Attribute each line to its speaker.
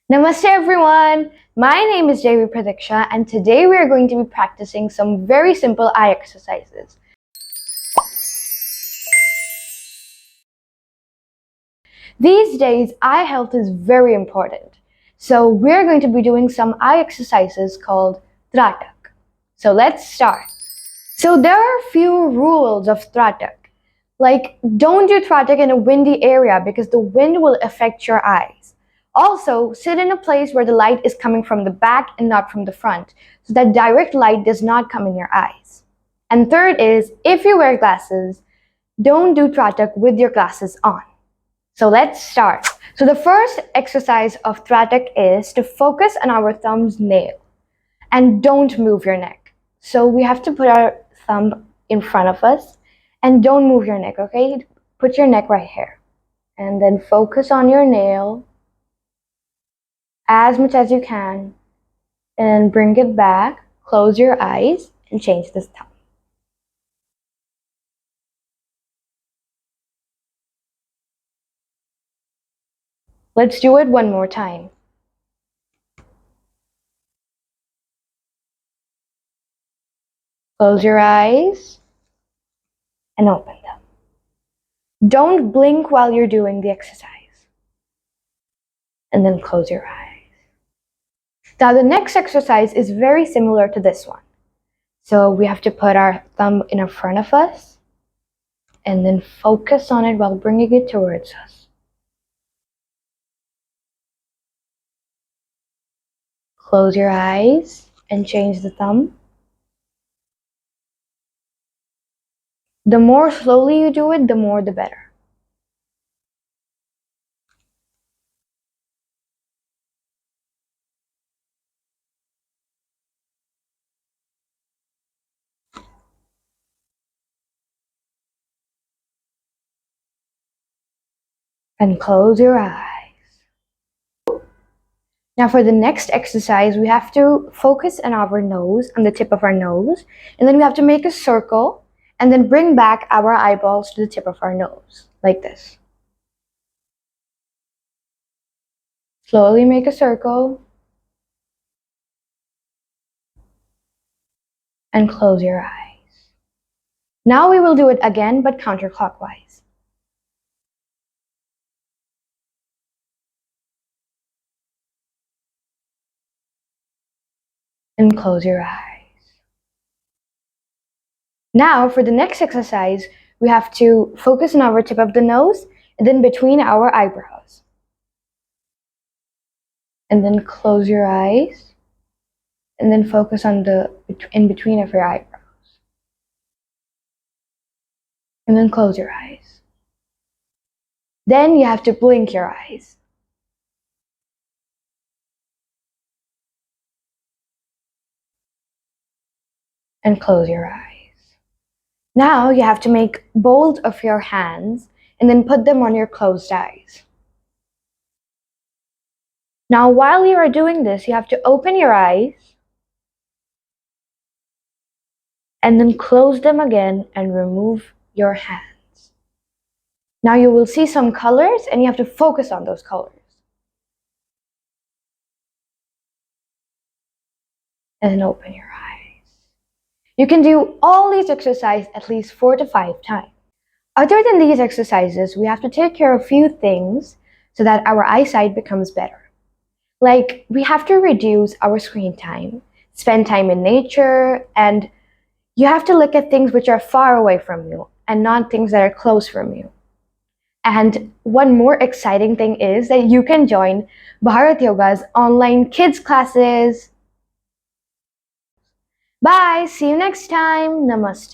Speaker 1: Namaste everyone! My name is Devi Pratyakshaa and today we are going to be practicing some very simple eye exercises. These days, eye health is very important. So we're going to be doing some eye exercises called Tratak. So let's start. So there are a few rules of Tratak. Like, don't do Tratak in a windy area because the wind will affect your eyes. Also, sit in a place where the light is coming from the back and not from the front, so that direct light does not come in your eyes. And third is, if you wear glasses, don't do Tratak with your glasses on. So let's start. So the first exercise of Tratak is to focus on our thumb's nail and don't move your neck. So we have to put our thumb in front of us and don't move your neck, okay? Put your neck right here and then focus on your nail as much as you can and bring it back, close your eyes and change this thumb. Let's do it one more time. Close your eyes and open them. Don't blink while you're doing the exercise. And then close your eyes. Now the next exercise is very similar to this one. So we have to put our thumb in front of us and then focus on it while bringing it towards us. Close your eyes and change the thumb. The more slowly you do it, the more the better. And close your eyes. Now for the next exercise, we have to focus on our nose, on the tip of our nose, and then we have to make a circle and then bring back our eyeballs to the tip of our nose, like this. Slowly make a circle and close your eyes. Now we will do it again, but counterclockwise. And close your eyes. Now for the next exercise, we have to focus on our tip of the nose and then between our eyebrows. And then close your eyes and then focus on the in between of your eyebrows. And then close your eyes. Then you have to blink your eyes. And close your eyes. Now you have to make bold of your hands and then put them on your closed eyes. Now while you are doing this, you have to open your eyes and then close them again and remove your hands. Now you will see some colors and you have to focus on those colors. And then open your eyes. You can do all these exercises at least 4 to 5 times. Other than these exercises, we have to take care of a few things so that our eyesight becomes better. Like, we have to reduce our screen time, spend time in nature, and you have to look at things which are far away from you and not things that are close from you. And one more exciting thing is that you can join Bharat Yoga's online kids classes. Bye, see you next time. Namaste.